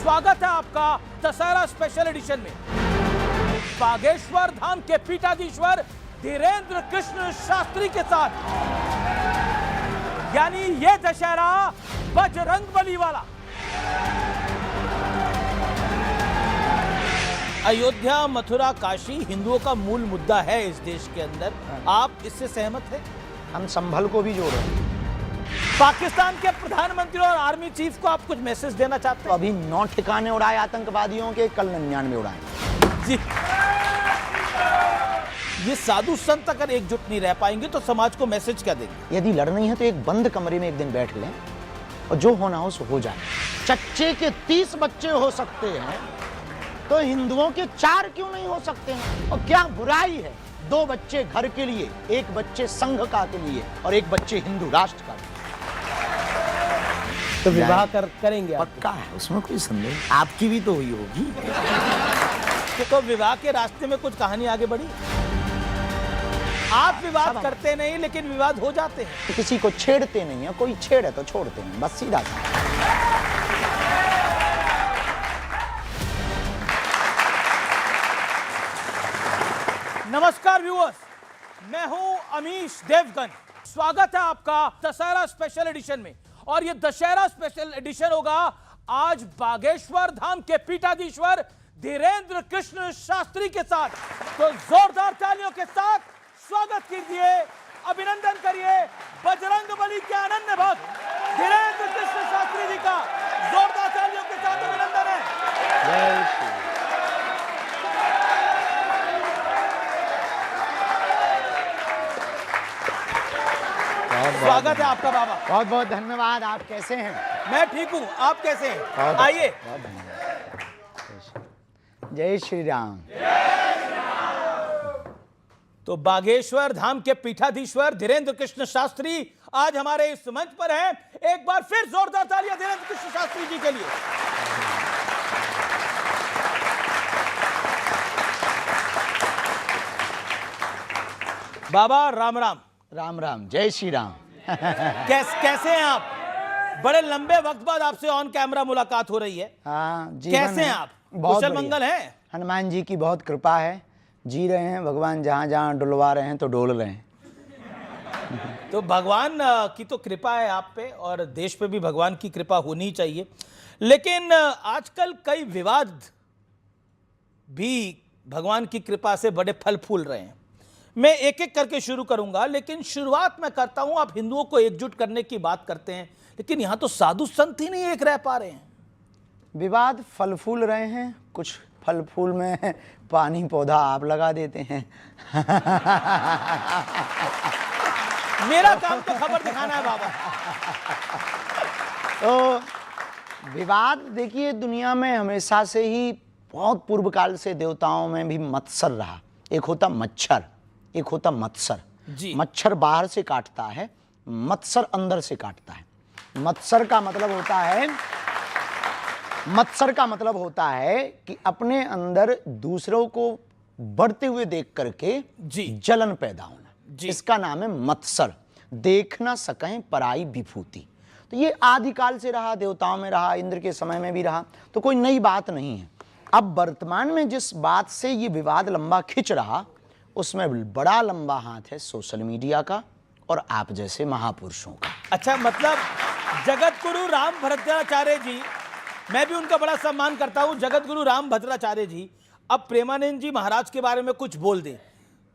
स्वागत है आपका दशहरा स्पेशल एडिशन में। बागेश्वर धाम के पीठाधीश्वर धीरेन्द्र कृष्ण शास्त्री के साथ, यानी ये दशहरा बजरंगबली वाला। अयोध्या, मथुरा, काशी हिंदुओं का मूल मुद्दा है इस देश के अंदर। आप इससे सहमत हैं? हम संभल को भी जोड़ रहे हैं। पाकिस्तान के प्रधानमंत्री और आर्मी चीफ को आप कुछ मैसेज देना चाहते तो हैं? अभी 9 ठिकाने उड़ाए आतंकवादियों के, कल 99 उड़ाए। जी, ये साधु संत अगर एकजुट नहीं रह पाएंगे तो समाज को मैसेज क्या देंगे? यदि लड़नी है तो एक बंद कमरे में एक दिन बैठ लें और जो होना हो सो हो जाए। चच्चे के 30 बच्चे हो सकते हैं तो हिंदुओं के 4 क्यों नहीं हो सकते हैं? और क्या बुराई है 2 बच्चे घर के लिए, 1 बच्चे संघ का के लिए और 1 बच्चे हिंदू राष्ट्र का? तो विवाह करेंगे आप? पक्का है, उसमें कोई संदेह। आपकी भी तो हुई होगी। तो विवाह के रास्ते में कुछ कहानी आगे बढ़ी? आप विवाद करते नहीं लेकिन विवाद हो जाते हैं। तो किसी को छेड़ते नहीं है, कोई छेड़े तो छोड़ते हैं, बस सीधा सा। नमस्कार व्यूअर्स, मैं हूं अमीश देवगन। स्वागत है आपका दशहरा स्पेशल एडिशन में। और ये दशहरा स्पेशल एडिशन होगा आज बागेश्वर धाम के पीठाधीश्वर धीरेन्द्र कृष्ण शास्त्री के साथ। तो जोरदार तालियों के साथ स्वागत कीजिए, अभिनंदन करिए बजरंगबली के अनन्य भक्त धीरेन्द्र कृष्ण शास्त्री जी का। जोरदार तालियों के साथ अभिनंदन है। जय श्री स्वागत है आपका बाबा। बहुत बहुत धन्यवाद। आप कैसे हैं? मैं ठीक हूं, आप कैसे हैं? आइए। बहुत धन्यवाद। जय श्री राम। तो बागेश्वर धाम के पीठाधीश्वर धीरेन्द्र कृष्ण शास्त्री आज हमारे इस मंच पर हैं। एक बार फिर जोरदार तालियां धीरेन्द्र कृष्ण शास्त्री जी के लिए। बाबा राम राम। राम राम, जय श्री राम। कैसे हैं आप? बड़े लंबे वक्त बाद आपसे ऑन कैमरा मुलाकात हो रही है। हाँ, कैसे हैं आप? कुशल मंगल हैं? हनुमान जी की बहुत कृपा है, जी रहे हैं। भगवान जहाँ जहाँ डुलवा रहे हैं तो डोल रहे हैं। तो भगवान की तो कृपा है आप पे, और देश पे भी भगवान की कृपा होनी चाहिए। लेकिन आजकल कई विवाद भी भगवान की कृपा से बड़े फल फूल रहे हैं। मैं एक एक करके शुरू करूंगा, लेकिन शुरुआत मैं करता हूं। आप हिंदुओं को एकजुट करने की बात करते हैं, लेकिन यहां तो साधु संत ही नहीं एक रह पा रहे हैं। विवाद फल फूल रहे हैं, कुछ फल फूल में पानी पौधा आप लगा देते हैं। मेरा काम तो खबर दिखाना है बाबा। तो विवाद देखिए, दुनिया में हमेशा से ही बहुत पूर्व काल से देवताओं में भी मत्सर रहा। एक होता मच्छर, एक होता मत्सर। जी। मच्छर बाहर से काटता है, मत्सर अंदर से काटता है। मत्सर का मतलब होता है कि अपने अंदर दूसरों को बढ़ते हुए देख करके जी जलन पैदा होना। जी। इसका नाम है मत्सर। देख ना सकें पराई विभूति। तो ये आदिकाल से रहा, देवताओं में रहा, इंद्र के समय में भी रहा, तो कोई नई बात नहीं है। अब वर्तमान में जिस बात से ये विवाद लंबा खिंच रहा, उसमें बड़ा लंबा हाथ है सोशल मीडिया का और आप जैसे महापुरुषों का। अच्छा, मतलब जगत गुरु राम भद्राचार्य जी, मैं भी उनका बड़ा सम्मान करता हूं, जगत गुरु राम भद्राचार्य जी अब प्रेमानंद जी महाराज के बारे में कुछ बोल दें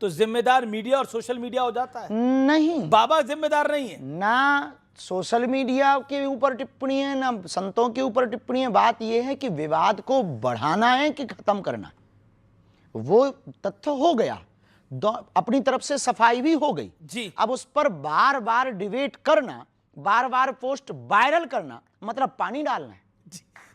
तो जिम्मेदार मीडिया और सोशल मीडिया हो जाता है? नहीं, बाबा जिम्मेदार नहीं है। ना सोशल मीडिया के ऊपर टिप्पणी है, ना संतों के ऊपर टिप्पणी है। बात यह है कि विवाद को बढ़ाना है कि खत्म करना। वो तथ्य हो गया, अपनी तरफ से सफाई भी हो गई जी। अब उस पर बार बार डिबेट करना, बार बार पोस्ट वायरल करना, मतलब पानी डालना है।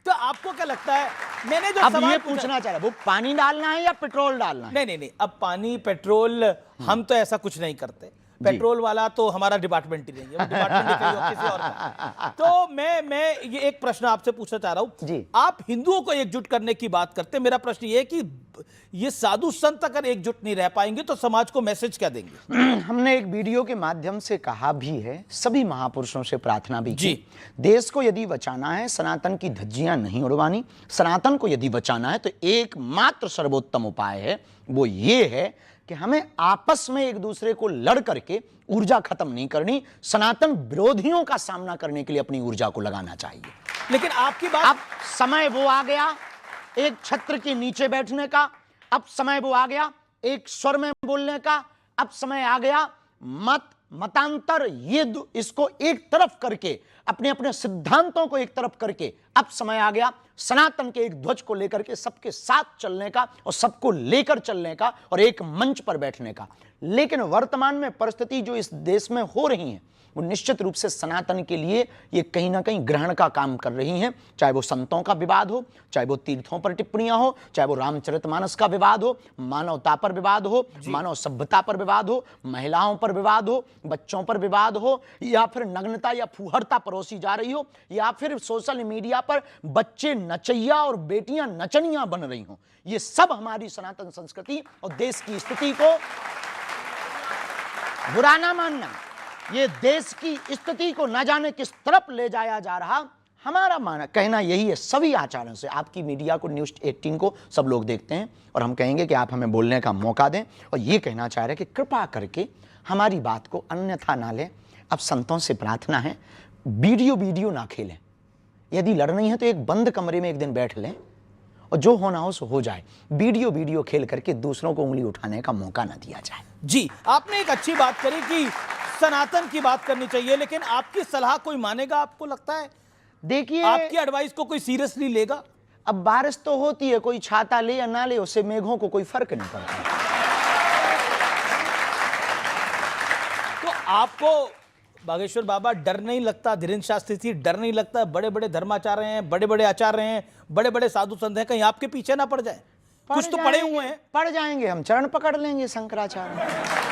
तो आपको क्या लगता है, मैंने जो अब सवाल ये पूछना चाह रहा, वो पानी डालना है या पेट्रोल डालना है? नहीं, अब पानी पेट्रोल हम तो ऐसा कुछ नहीं करते, पेट्रोल वाला तो हमारा डिपार्टमेंट ही नहीं है, वो डिपार्टमेंट ही कहीं और किसी और का। तो मैं ये एक प्रश्न आपसे पूछना चाह रहा हूं जी। आप हिंदुओं को एकजुट करने की बात करते हैं, मेरा प्रश्न ये है कि ये साधु संत अगर एकजुट नहीं रह पाएंगे तो समाज को मैसेज क्या देंगे? हमने एक वीडियो के माध्यम से कहा भी है, सभी महापुरुषों से प्रार्थना भी की। जी। देश को यदि बचाना है, सनातन की धज्जियां नहीं उड़वानी, सनातन को यदि बचाना है तो एकमात्र सर्वोत्तम उपाय है, वो ये है कि हमें आपस में एक दूसरे को लड़ करके ऊर्जा खत्म नहीं करनी, सनातन विरोधियों का सामना करने के लिए अपनी ऊर्जा को लगाना चाहिए। लेकिन आपकी बात, अब समय वो आ गया एक छत्र के नीचे बैठने का, अब समय वो आ गया एक स्वर में बोलने का, अब समय आ गया मतांतर इसको एक तरफ करके, अपने अपने सिद्धांतों को एक तरफ करके, अब समय आ गया सनातन के एक ध्वज को लेकर के सबके साथ चलने का और सबको लेकर चलने का और एक मंच पर बैठने का। लेकिन वर्तमान में परिस्थिति जो इस देश में हो रही है वो निश्चित रूप से सनातन के लिए ये कहीं ना कहीं ग्रहण का काम कर रही हैं, चाहे वो संतों का विवाद हो, चाहे वो तीर्थों पर टिप्पणियां हो, चाहे वो रामचरितमानस का विवाद हो, मानवता पर विवाद हो, मानव सभ्यता पर विवाद हो, महिलाओं पर विवाद हो, बच्चों पर विवाद हो, या फिर नग्नता या फुहरता परोसी जा रही हो, या फिर सोशल मीडिया पर बच्चे नचैया और बेटियां नचनियां बन रही हो। ये सब हमारी सनातन संस्कृति और देश की स्थिति को बुरा ना मानना, ये देश की स्थिति को न जाने किस तरफ ले जाया जा रहा, हमारा कहना यही है सभी आचार्यों से। आपकी मीडिया को न्यूज़ 18 को सब लोग देखते हैं और हम कहेंगे कि आप हमें बोलने का मौका दें, और ये कहना चाह रहे हैं कि कृपा करके हमारी बात को अन्यथा ना लें। अब संतों से प्रार्थना है, वीडियो ना खेलें, यदि लड़नी है तो एक बंद कमरे में एक दिन बैठ लें और जो होना हो सो हो जाए। वीडियो खेल करके दूसरों को उंगली उठाने का मौका ना दिया जाए। जी, आपने एक अच्छी बात करी कि सनातन की बात करनी चाहिए, लेकिन आपकी सलाह कोई मानेगा? आपको लगता है देखिए आपकी एडवाइस को कोई सीरियसली लेगा? अब बारिश तो होती है, कोई छाता ले या ना ले उससे मेघों को कोई फर्क नहीं पड़ता। तो आपको बागेश्वर बाबा डर नहीं लगता? धीरेन्द्र शास्त्री जी, डर नहीं लगता? बड़े बड़े धर्माचार्य हैं, बड़े बड़े आचार्य हैं, बड़े बड़े साधु संत हैं, कहीं आपके पीछे ना पड़ जाए? कुछ तो पड़े हुए हैं। पड़ जाएंगे, हम चरण पकड़ लेंगे शंकराचार्य,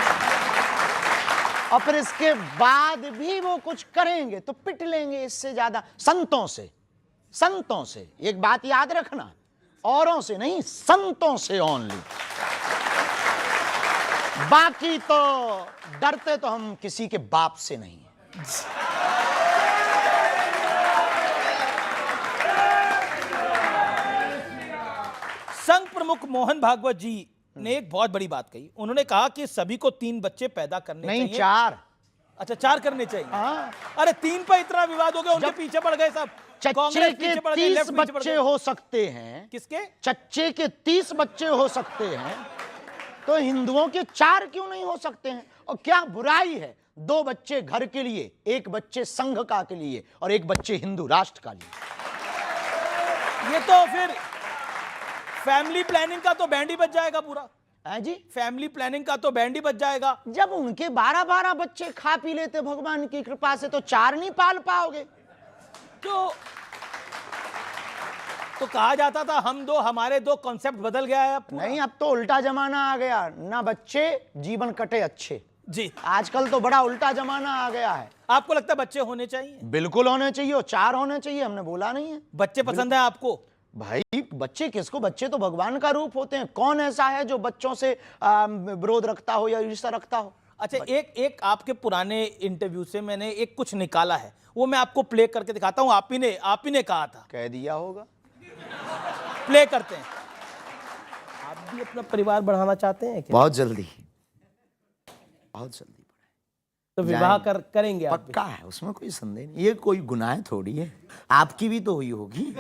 और फिर इसके बाद भी वो कुछ करेंगे तो पिट लेंगे। इससे ज्यादा संतों से एक बात याद रखना, औरों से नहीं, संतों से ओनली। बाकी तो डरते तो हम किसी के बाप से नहीं है। संघ प्रमुख मोहन भागवत जी ने एक बहुत बड़ी बात कही। उन्होंने कहा कि सभी को 3 बच्चे पैदा करने नहीं, चाहिए। 4। अच्छा, 4 करने चाहिए। हाँ। अरे 3 पर इतना विवाद हो गया, उनके पीछे पड़ गए सब। चच्चे कांग्रेस के पीछे पड़ गई, 30 लेफ्ट पीछे पड़ बच्चे गई। हो सकते हैं। किसके? चच्चे के 30 बच्चे हो सकते हैं, तो हिंदुओं के 4 क्यों नहीं हो सकते हैं? और क्या बुराई है 2 बच्चे घर के लिए, 1 बच्चे संघ का के लिए और 1 बच्चे हिंदू राष्ट्र का लिए? ये तो फिर फैमिली प्लानिंग का तो बैंड ही बच जाएगा पूरा। है जी, फैमिली प्लानिंग का तो बैंड ही बच जाएगा। जब उनके 12-12 बच्चे खा पी लेते भगवान की कृपा से, तो 4 नहीं पाल पाओगे। तो कहा जाता था हम 2, हमारे 2, कॉन्सेप्ट बदल गया है अब। नहीं, अब तो उल्टा जमाना आ गया, ना बच्चे जीवन कटे अच्छे। जी, आजकल तो बड़ा उल्टा जमाना आ गया है। आपको लगता है बच्चे होने चाहिए? बिल्कुल होने चाहिए, और 4 होने चाहिए, हमने बोला नहीं है। बच्चे पसंद है आपको? भाई बच्चे किसको, बच्चे तो भगवान का रूप होते हैं। कौन ऐसा है जो बच्चों से विरोध रखता हो या ईर्ष्या रखता हो? अच्छा, एक आपके पुराने इंटरव्यू से मैंने एक कुछ निकाला है, वो मैं आपको प्ले करके दिखाता हूं। आप ही ने कहा था। कह दिया होगा। प्ले करते हैं। आप भी अपना परिवार बढ़ाना चाहते हैं क्या? बहुत जल्दी तो विवाह करेंगे आप? पक्का है, उसमें कोई संदेह नहीं। ये कोई गुनाह थोड़ी है, आपकी भी तो हुई होगी।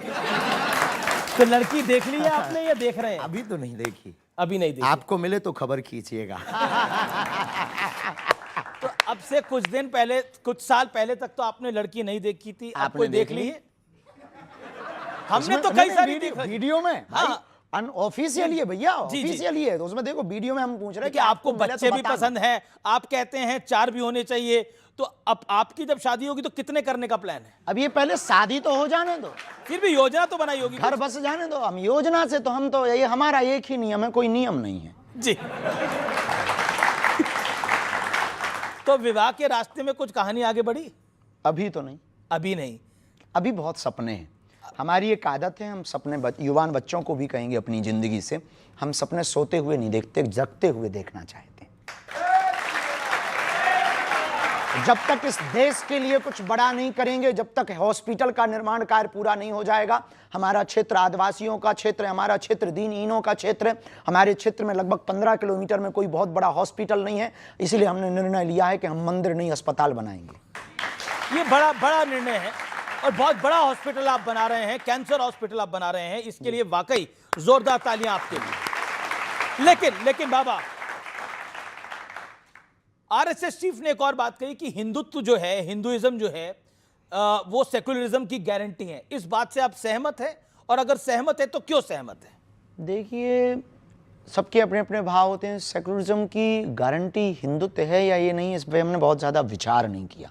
तो लड़की देख ली है आपने या देख रहे हैं? अभी तो नहीं देखी। अभी नहीं देखी। आपको मिले तो खबर खींचिएगा। तो अब से कुछ दिन पहले, कुछ साल पहले तक तो आपने लड़की नहीं देखी थी, आपने देख ली है? हमने तो कई सारी वीडियो में। हाँ, अनऑफिशियली है भैया, ऑफिशियली है, तो उसमें देखो वीडियो में हम पूछ रहे हैं कि आपको बच्चे भी पसंद है, आप कहते हैं 4 भी होने चाहिए, तो अब आपकी जब शादी होगी तो कितने करने का प्लान है? अब ये पहले शादी तो हो जाने दो, फिर भी योजना तो बनाई होगी। घर बस जाने दो। हम योजना से तो हम तो, ये हमारा एक ही नियम है, कोई नियम नहीं है जी। तो विवाह के रास्ते में कुछ कहानी आगे बढ़ी? अभी तो नहीं, अभी नहीं। अभी बहुत सपने हैं। हमारी एक आदत है, हम सपने युवान बच्चों को भी कहेंगे अपनी जिंदगी से, हम सपने सोते हुए नहीं देखते, जगते हुए देखना चाहते हैं। जब तक इस देश के लिए कुछ बड़ा नहीं करेंगे, जब तक हॉस्पिटल का निर्माण कार्य पूरा नहीं हो जाएगा, हमारा क्षेत्र आदिवासियों का क्षेत्र है, हमारा क्षेत्र दीनहीनों का क्षेत्र है, हमारे क्षेत्र में लगभग 15 किलोमीटर में कोई बहुत बड़ा हॉस्पिटल नहीं है, इसलिए हमने निर्णय लिया है कि हम मंदिर नहीं अस्पताल बनाएंगे। ये बड़ा बड़ा निर्णय है और बहुत बड़ा हॉस्पिटल आप बना रहे हैं, कैंसर हॉस्पिटल आप बना रहे हैं, इसके लिए वाकई जोरदार तालियां आपके लिए। लेकिन बाबा, आरएसएस चीफ ने एक और बात कही कि हिंदुत्व जो है, हिंदुइज्म जो है, वो सेकुलरिज्म की गारंटी है। इस बात से आप सहमत हैं? और अगर सहमत है तो क्यों सहमत है? देखिए, सबके अपने अपने भाव होते हैं। सेकुलरिज्म की गारंटी हिंदुत्व है या ये नहीं, इस पर हमने बहुत ज़्यादा विचार नहीं किया।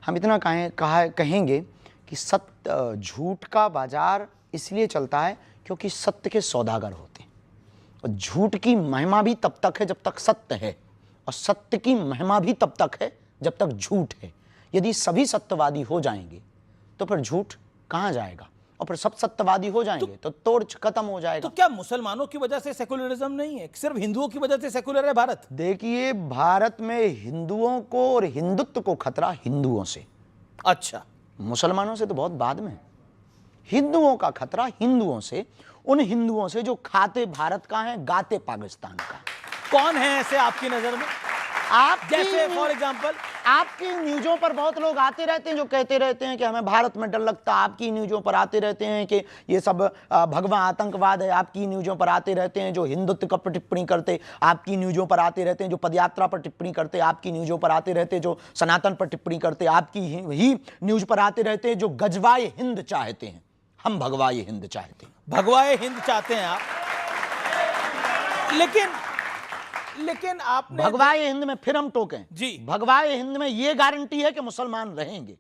हम इतना कहेंगे कि सत्य झूठ का बाजार इसलिए चलता है क्योंकि सत्य के सौदागर होते हैं, और झूठ की महिमा भी तब तक है जब तक सत्य है, और सत्य की महिमा भी तब तक है जब तक झूठ है। यदि सभी सत्यवादी हो जाएंगे तो फिर झूठ कहाँ जाएगा, और फिर सब सत्यवादी हो जाएंगे तो तोड़ खत्म हो जाएगा। तो क्या मुसलमानों की वजह से सेकुलरिज्म नहीं है, सिर्फ हिंदुओं की वजह से सेकुलर है भारत? देखिए, भारत में हिंदुओं को और हिंदुत्व को खतरा हिंदुओं से, अच्छा, मुसलमानों से तो बहुत बाद में। हिंदुओं का खतरा हिंदुओं से, उन हिंदुओं से जो खाते भारत का है, गाते पाकिस्तान का। कौन है ऐसे आपकी नजर में? जैसे फॉर एग्जांपल आपकी न्यूज़ों पर बहुत लोग आते रहते हैं जो कहते रहते हैं कि हमें भारत में डर लगता है। आपकी न्यूज़ों पर आते रहते हैं कि ये सब भगवा आतंकवाद है। आपकी न्यूज़ों पर आते रहते हैं जो हिंदुत्व पर टिप्पणी करते, आपकी न्यूज़ों पर आते रहते हैं जो पदयात्रा पर टिप्पणी करते, आपकी न्यूज़ों पर आते रहते हैं जो सनातन पर टिप्पणी करते, आपकी ही न्यूज़ पर आते रहते हैं जो गजवाए हिंद चाहते हैं। हम भगवाए हिंद चाहते हैं। भगवाए हिंद चाहते हैं आप, लेकिन आपने भगवाए हिंद में फिर हम टोकें जी, भगवाए हिंद में यह गारंटी है कि मुसलमान रहेंगे,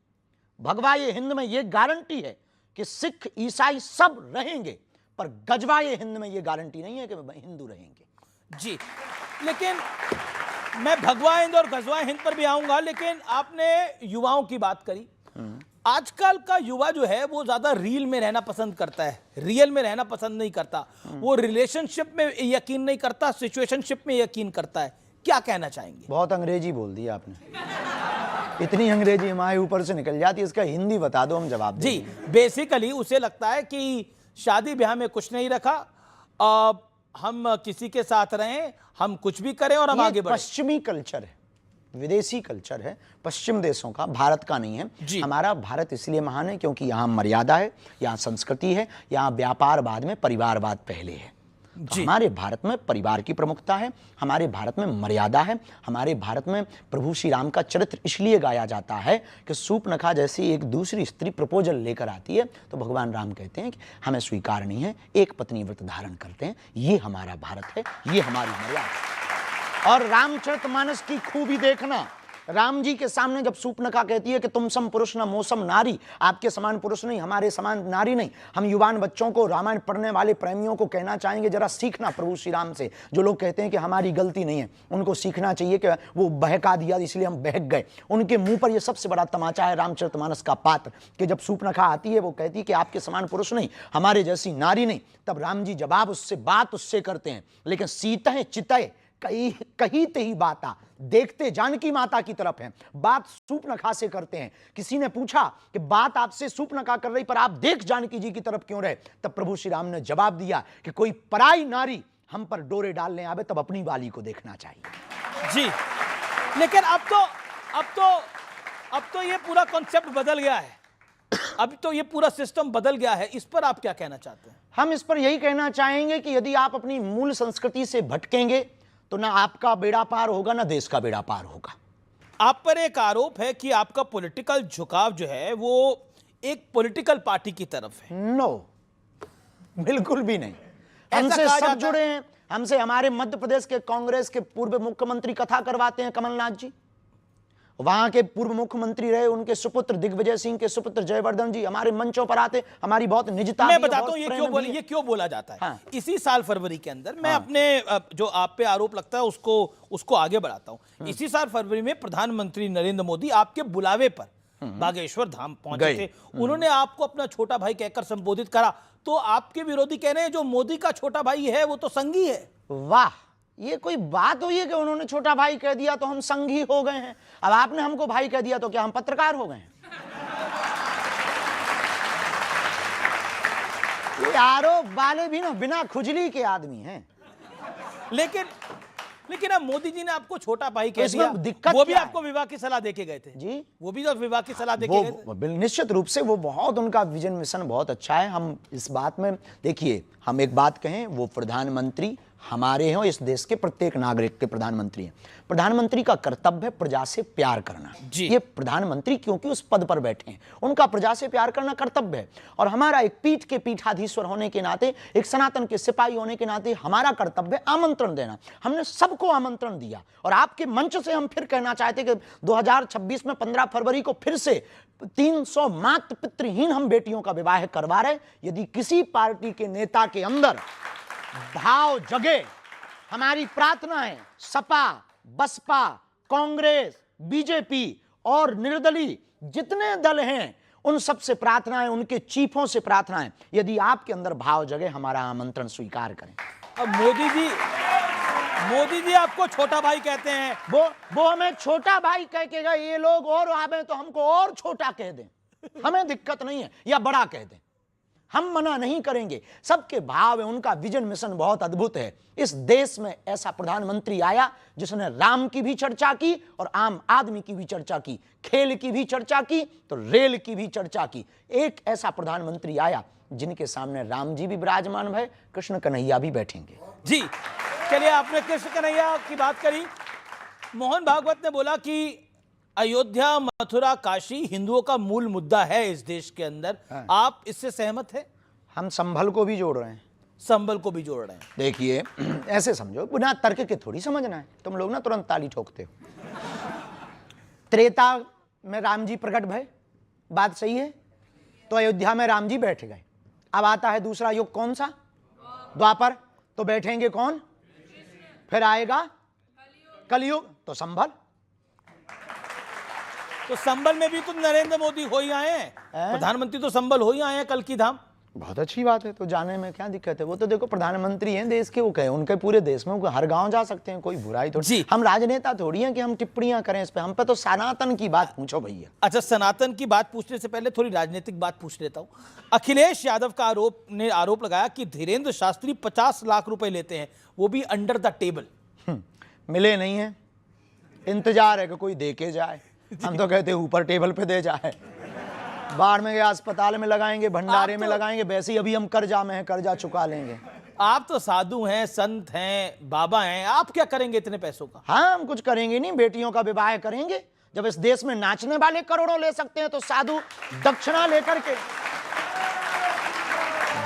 भगवाए हिंद में यह गारंटी है कि सिख ईसाई सब रहेंगे, पर गजवाए हिंद में यह गारंटी नहीं है कि हिंदू रहेंगे। जी, लेकिन मैं भगवा हिंद और गजवा हिंद पर भी आऊंगा, लेकिन आपने युवाओं की बात करी। आजकल का युवा जो है वो ज्यादा रील में रहना पसंद करता है, रियल में रहना पसंद नहीं करता। वो रिलेशनशिप में यकीन नहीं करता, सिचुएशनशिप में यकीन करता है। क्या कहना चाहेंगे? बहुत अंग्रेजी बोल दी आपने, इतनी अंग्रेजी हमारे ऊपर से निकल जाती है, इसका हिंदी बता दो, हम जवाब दें। जी, बेसिकली उसे लगता है कि शादी ब्याह में कुछ नहीं रखा, हम किसी के साथ रहें, हम कुछ भी करें और हम आगे बढ़ें। पश्चिमी कल्चर है, विदेशी कल्चर है, पश्चिम देशों का, भारत का नहीं है। हमारा भारत इसलिए महान है क्योंकि यहाँ मर्यादा है, यहाँ संस्कृति है, यहाँ व्यापारवाद में परिवारवाद पहले है। तो हमारे भारत में परिवार की प्रमुखता है, हमारे भारत में मर्यादा है, हमारे भारत में प्रभु श्री राम का चरित्र इसलिए गाया जाता है कि सूर्पनखा जैसी एक दूसरी स्त्री प्रपोजल लेकर आती है तो भगवान राम कहते हैं कि हमें स्वीकार नहीं है, एक पत्नी व्रत धारण करते हैं। ये हमारा भारत है, ये हमारी मर्यादा है। और रामचरितमानस की खूबी देखना, राम जी के सामने जब सूर्पनखा कहती है कि तुम सम पुरुष न मोसम नारी, आपके समान पुरुष नहीं, हमारे समान नारी नहीं, हम युवान बच्चों को, रामायण पढ़ने वाले प्रेमियों को कहना चाहेंगे जरा सीखना प्रभु श्री राम से। जो लोग कहते हैं कि हमारी गलती नहीं है, उनको सीखना चाहिए कि वो बहका दिया इसलिए हम बहक गए। उनके मुंह पर यह सबसे बड़ा तमाचा है रामचरितमानस का पात्र कि जब सूर्पनखा आती है वो कहती है कि आपके समान पुरुष नहीं, हमारे जैसी नारी नहीं, तब राम जी जवाब उससे बात उससे करते हैं, लेकिन सीतः चितय कही ते ही बाता, देखते जानकी माता की तरफ है, बात सूर्पनखा से करते हैं। किसी ने पूछा कि बात आपसे सूर्पनखा कर रही पर आप देख जानकी जी की तरफ क्यों रहे, तब प्रभु श्री राम ने जवाब दिया कि कोई पराई नारी हम पर डोरे डालने आवे तब अपनी वाली को देखना चाहिए। जी, लेकिन अब तो ये पूरा कॉन्सेप्ट बदल गया है, अब तो ये पूरा सिस्टम बदल गया है। इस पर आप क्या कहना चाहते हैं? हम इस पर यही कहना चाहेंगे कि यदि आप अपनी मूल संस्कृति से भटकेंगे तो ना आपका बेड़ा पार होगा ना देश का बेड़ा पार होगा। आप पर एक आरोप है कि आपका पॉलिटिकल झुकाव जो है वो एक पॉलिटिकल पार्टी की तरफ है। नो, बिल्कुल भी नहीं। हमसे सब जुड़े हैं, हमसे हमारे मध्य प्रदेश के कांग्रेस के पूर्व मुख्यमंत्री कथा करवाते हैं, कमलनाथ जी। वहां के पूर्व मुख्यमंत्री रहे, उनके सुपुत्र दिग्विजय सिंह के सुपुत्र जयवर्धन जी हमारे मंचों पर आते, हमारी बहुत निजता मैं भी है, बताता बहुत हूं प्रेम भी है। ये क्यों बोला जाता है। हाँ। इसी साल फरवरी के अंदर मैं अपने जो आप पे आरोप लगता है उसको आगे बढ़ाता हूं। इसी साल फरवरी में प्रधानमंत्री नरेंद्र मोदी आपके बुलावे पर बागेश्वर धाम पहुंचे थे। उन्होंने आपको अपना छोटा भाई कहकर संबोधित करा, तो आपके विरोधी कह रहे हैं जो मोदी का छोटा भाई है वो तो संगी है। वाह, ये कोई बात हुई है कि उन्होंने छोटा भाई कह दिया तो हम संघी हो गए हैं? अब आपने हमको भाई कह दिया तो क्या हम पत्रकार हो गए हैं? ये आरोप वाले भी ना बिना खुजली के आदमी हैं। लेकिन अब मोदी जी ने आपको छोटा भाई कह इसमें दिया, दिक्कत वो भी क्या है? आपको विवाह की सलाह देके गए थे जी, वो भी तो विवाह की सलाह देके गए थे। वो निश्चित रूप से वो बहुत, उनका विजन मिशन बहुत अच्छा है। हम इस बात में देखिए, हम एक बात कहें, वो प्रधानमंत्री हमारे हैं, इस देश के प्रत्येक नागरिक के प्रधानमंत्री हैं। प्रधानमंत्री का कर्तव्य है प्रजा से प्यार करना जी। ये प्रधानमंत्री क्योंकि उस पद पर बैठे हैं, उनका प्रजा से प्यार करना कर्तव्य है। और हमारा एक पीठ के पीठाधीश्वर होने के नाते, एक सनातन के सिपाही होने के नाते हमारा कर्तव्य आमंत्रण देना। हमने सबको आमंत्रण दिया और आपके मंच से हम फिर कहना चाहते कि 2026 में 15 फरवरी को फिर से 300 मातृ पितृहीन हम बेटियों का विवाह करवा रहे। यदि किसी पार्टी के नेता के अंदर भाव जगे, हमारी प्रार्थना है सपा, बसपा, कांग्रेस, बीजेपी और निर्दलीय जितने दल हैं उन सब से प्रार्थना है, उनके चीफों से प्रार्थना है, यदि आपके अंदर भाव जगे हमारा आमंत्रण स्वीकार करें। अब मोदी जी आपको छोटा भाई कहते हैं, वो हमें छोटा भाई कह के गए, ये लोग और आवे तो हमको और छोटा कह दें, हमें दिक्कत नहीं है, या बड़ा कह दें, हम मना नहीं करेंगे। सबके भाव है, उनका विजन मिशन बहुत अद्भुत है। इस देश में ऐसा प्रधानमंत्री आया जिसने राम की भी चर्चा की और आम आदमी की भी चर्चा की, खेल की भी चर्चा की तो रेल की भी चर्चा की। एक ऐसा प्रधानमंत्री आया जिनके सामने राम जी भी विराजमान भय, कृष्ण कन्हैया भी बैठेंगे। जी चलिए, आपने कृष्ण कन्हैया की बात करी। मोहन भागवत ने बोला कि अयोध्या, मथुरा, काशी हिंदुओं का मूल मुद्दा है इस देश के अंदर। आप इससे सहमत हैं? हम संभल को भी जोड़ रहे हैं, संबल को भी जोड़ रहे हैं। देखिए ऐसे समझो, बिना तर्क के थोड़ी समझना है, तुम लोग ना तुरंत ताली ठोकते हो। त्रेता में राम जी प्रकट भय, बात सही है, तो अयोध्या में राम जी बैठ गए। अब आता है दूसरा युग, कौन सा? द्वापर, तो बैठेंगे कौन? फिर आएगा कलयुग, तो संभल। तो संबल में भी तो नरेंद्र मोदी हो ही आए हैं, प्रधानमंत्री तो संबल हो ही आए हैं, कल की धाम। बहुत अच्छी बात है, तो जाने में क्या दिक्कत है? वो तो देखो प्रधानमंत्री हैं देश के, वो कहे उनके पूरे देश में, वो हर गांव जा सकते हैं, कोई बुराई थोड़ी। हम राजनेता थोड़ी हैं कि हम टिप्पणियां करें इस पे, हम पे तो सनातन की बात पूछो भैया। अच्छा, सनातन की बात पूछने से पहले थोड़ी राजनीतिक बात पूछ लेता हूं। अखिलेश यादव का आरोप लगाया कि धीरेन्द्र शास्त्री 50 लाख रुपए लेते हैं, वो भी अंडर द टेबल। मिले नहीं है, इंतजार है कि कोई दे के जाए। हम तो कहते हैं ऊपर टेबल पे दे जाए, बाढ़ में गया अस्पताल में लगाएंगे, भंडारे में लगाएंगे, वैसे ही अभी हम कर्जा में हैं, कर्जा चुका लेंगे। आप तो साधु हैं, संत हैं, बाबा हैं, आप क्या करेंगे इतने पैसों का? हाँ, हम कुछ करेंगे नहीं, बेटियों का विवाह करेंगे। जब इस देश में नाचने वाले करोड़ों ले सकते हैं तो साधु दक्षिणा लेकर के,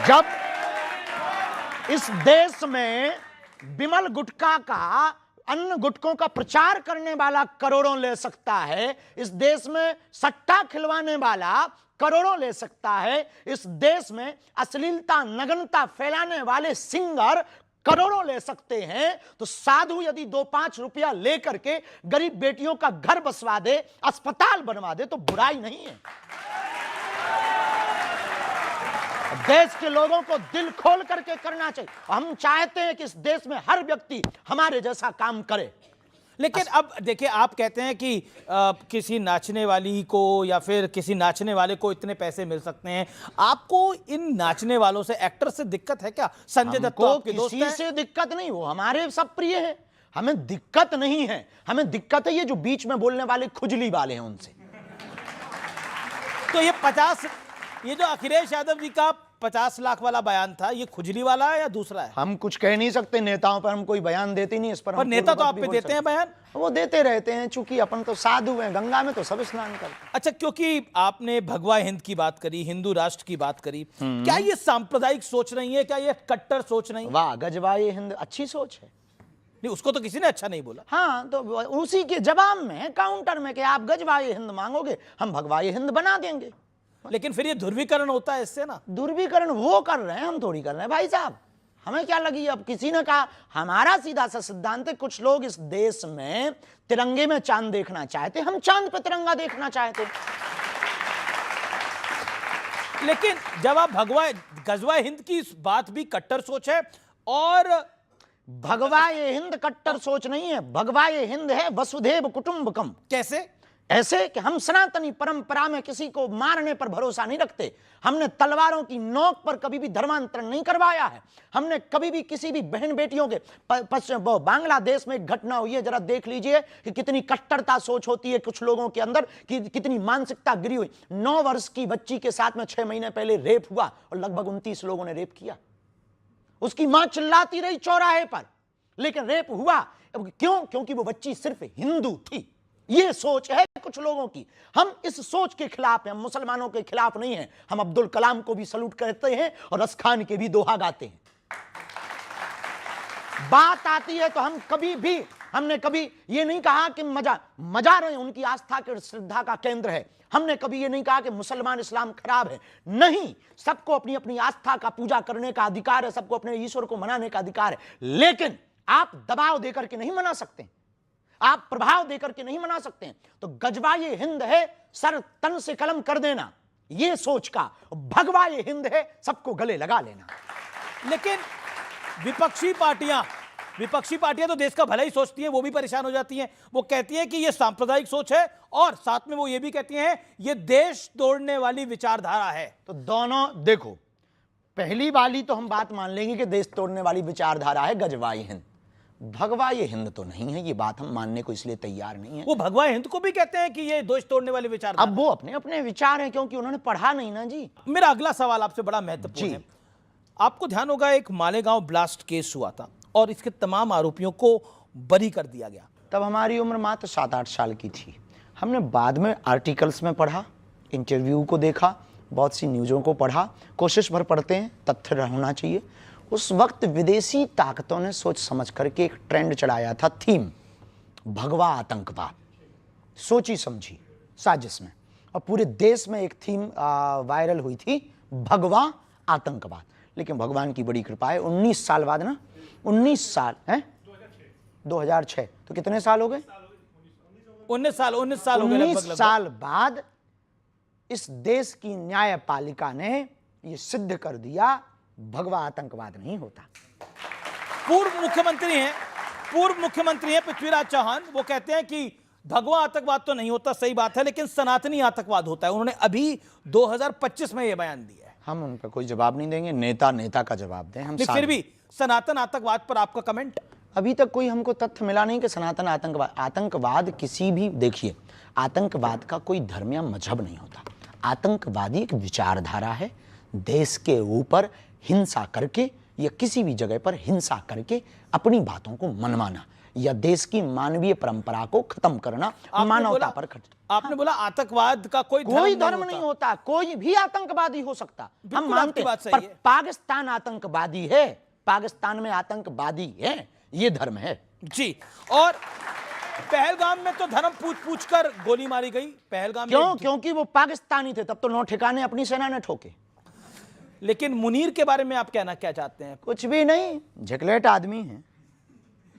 जब इस देश में विमल गुटखा का, अन्य गुटकों का प्रचार करने वाला करोड़ों ले सकता है, इस देश में सट्टा खिलवाने वाला करोड़ों ले सकता है, इस देश में अश्लीलता नग्नता फैलाने वाले सिंगर करोड़ों ले सकते हैं, तो साधु यदि 2-5 रुपया लेकर के गरीब बेटियों का घर बसवा दे, अस्पताल बनवा दे, तो बुराई नहीं है। देश के लोगों को दिल खोल करके करना चाहिए। हम चाहते हैं कि इस देश में हर व्यक्ति हमारे जैसा काम करे। लेकिन अब देखिए, आप कहते हैं कि किसी नाचने वाली को या फिर किसी नाचने वाले को इतने पैसे मिल सकते हैं। आपको इन नाचने वालों से, एक्टर से दिक्कत है क्या? संजय दत्त तो आपके दोस्त हैं। किसी से दिक्कत नहीं, वो हमारे सब प्रिय है, हमें दिक्कत नहीं है। हमें दिक्कत है ये जो बीच में बोलने वाले खुजली वाले हैं उनसे। तो ये जो अखिलेश यादव जी का 50 लाख वाला बयान था, ये खुजली वाला है या दूसरा है? हम कुछ कह नहीं सकते, नेताओं पर हम कोई बयान देते नहीं, इस पर नेता तो आप पे देते हैं बयान, वो देते रहते हैं, चूंकि अपन तो साधु हैं, गंगा में तो सब स्नान करते हैं। अच्छा, क्योंकि आपने भगवा हिंद की बात करी, हिंदू राष्ट्र की बात करी, क्या ये सांप्रदायिक सोच नहीं है? क्या ये कट्टर सोच नहीं? वाह, गजवाए हिंद, अच्छी सोच है। नहीं, उसको तो किसी ने अच्छा नहीं बोला। हाँ, तो उसी के जवाब में, काउंटर में, कि आप गजवाए हिंद मांगोगे, हम भगवाए हिंद बना देंगे। लेकिन फिर ये ध्रुवीकरण होता है इससे ना। ध्रुवीकरण वो कर रहे हैं, हम थोड़ी कर रहे हैं भाई साहब। हमें क्या लगी? अब किसी ने कहा, हमारा सीधा सा सिद्धांत है, कुछ लोग इस देश में तिरंगे में चांद देखना चाहते, हम चांद पे तिरंगा देखना चाहते। लेकिन जब आप गजवा हिंद की इस बात भी कट्टर सोच है, और भगवा ये हिंद कट्टर सोच नहीं है, भगवा ये हिंद है वसुधैव कुटुंबकम। कैसे? ऐसे कि हम सनातनी परंपरा में किसी को मारने पर भरोसा नहीं रखते। हमने तलवारों की नोक पर कभी भी धर्मांतरण नहीं करवाया है। हमने कभी भी किसी भी बहन बेटियों के बांग्लादेश में एक घटना हुई है, जरा देख लीजिए कि कितनी कट्टरता सोच होती है कुछ लोगों के अंदर, कि कितनी मानसिकता गिरी हुई। 9 वर्ष की बच्ची के साथ में 6 महीने पहले रेप हुआ और लगभग 29 लोगों ने रेप किया। उसकी मां चिल्लाती रही चौराहे पर, लेकिन रेप हुआ। क्यों? क्योंकि वो बच्ची सिर्फ हिंदू थी। ये सोच है कुछ लोगों की। हम इस सोच के खिलाफ हैं, हम मुसलमानों के खिलाफ नहीं हैं। हम अब्दुल कलाम को भी सलूट करते हैं और रस खान के भी दोहा गाते हैं। बात आती है तो हमने कभी ये नहीं कहा कि मजा रहे, उनकी आस्था के श्रद्धा का केंद्र है। हमने कभी ये नहीं कहा कि मुसलमान इस्लाम खराब है। नहीं, सबको अपनी अपनी आस्था का पूजा करने का अधिकार है, सबको अपने ईश्वर को मनाने का अधिकार है। लेकिन आप दबाव देकर के नहीं मना सकते, आप प्रभाव देकर के नहीं मना सकते। तो गजवा ये हिंद है सर तन से कलम कर देना, ये सोच का। भगवा ये हिंद है सबको गले लगा लेना। लेकिन विपक्षी पार्टियां तो देश का भला ही सोचती हैं, वो भी परेशान हो जाती हैं। वो कहती हैं कि ये सांप्रदायिक सोच है, और साथ में वो ये भी कहती हैं ये देश तोड़ने वाली विचारधारा है। तो दोनों देखो, पहली वाली तो हम बात मान लेंगे कि देश तोड़ने वाली विचारधारा है गजवाई हिंद। भगवा ये हिंद तो नहीं है, ये बात हम मानने को इसलिए तैयार नहीं है। वो भगवा हिंद को भी कहते हैं कि ये देश तोड़ने वाली विचारधारा। अब वो अपने अपने विचार हैं, क्योंकि उन्होंने पढ़ा नहीं ना जी। मेरा अगला सवाल आपसे बड़ा महत्वपूर्ण है। आपको ध्यान होगा एक मालेगांव ब्लास्ट केस हुआ था और इसके तमाम आरोपियों को बरी कर दिया गया। तब हमारी उम्र मात्र 7-8 साल की थी। हमने बाद में आर्टिकल्स में पढ़ा, इंटरव्यू को देखा, बहुत सी न्यूज़ों को पढ़ा। कोशिश भर पढ़ते हैं, तथ्य होना चाहिए। उस वक्त विदेशी ताकतों ने सोच समझ करके एक ट्रेंड चलाया था, थीम भगवा आतंकवाद, सोची समझी साजिश में, और पूरे देश में एक थीम वायरल हुई थी, भगवा आतंकवाद। लेकिन भगवान की बड़ी कृपा है, 19 साल बाद ना, 19 साल है, 2006, तो कितने साल हो गए? 19 साल हो गए। 19 साल बाद इस देश की न्यायपालिका ने यह सिद्ध कर दिया भगवा आतंकवाद नहीं होता। पूर्व मुख्यमंत्री हैं पृथ्वीराज चौहान, वो कहते हैं कि भगवा आतंकवाद तो नहीं होता, सही बात है, लेकिन सनातनी आतंकवाद होता है। उन्होंने अभी 2025 में यह बयान दिया है। हम उन पर कोई जवाब नहीं देंगे, नेता का जवाब दें। हम फिर भी सनातन आतंकवाद पर आपका कमेंट? अभी तक कोई हमको तथ्य मिला नहीं कि सनातन आतंकवाद किसी भी, देखिए, आतंकवाद का कोई धर्म या मजहब नहीं होता। आतंकवादी एक विचारधारा है, देश के ऊपर हिंसा करके या किसी भी जगह पर हिंसा करके अपनी बातों को मनवाना या देश की मानवीय परंपरा को खत्म करना, मानवता पर आपने बोला आतंकवाद का कोई धर्म नहीं होता, कोई भी आतंकवादी हो सकता, हम मानते हैं, पर पाकिस्तान आतंकवादी है, पाकिस्तान में आतंकवादी है, ये धर्म है जी। और पहलगाम में तो धर्म पूछ कर गोली मारी गई। पहलगाम क्यों? क्योंकि वो पाकिस्तानी थे, तब तो 9 ठिकाने अपनी सेना ने ठोके। लेकिन मुनीर के बारे में आप कहना क्या चाहते हैं? कुछ भी नहीं, झिकलेट आदमी है।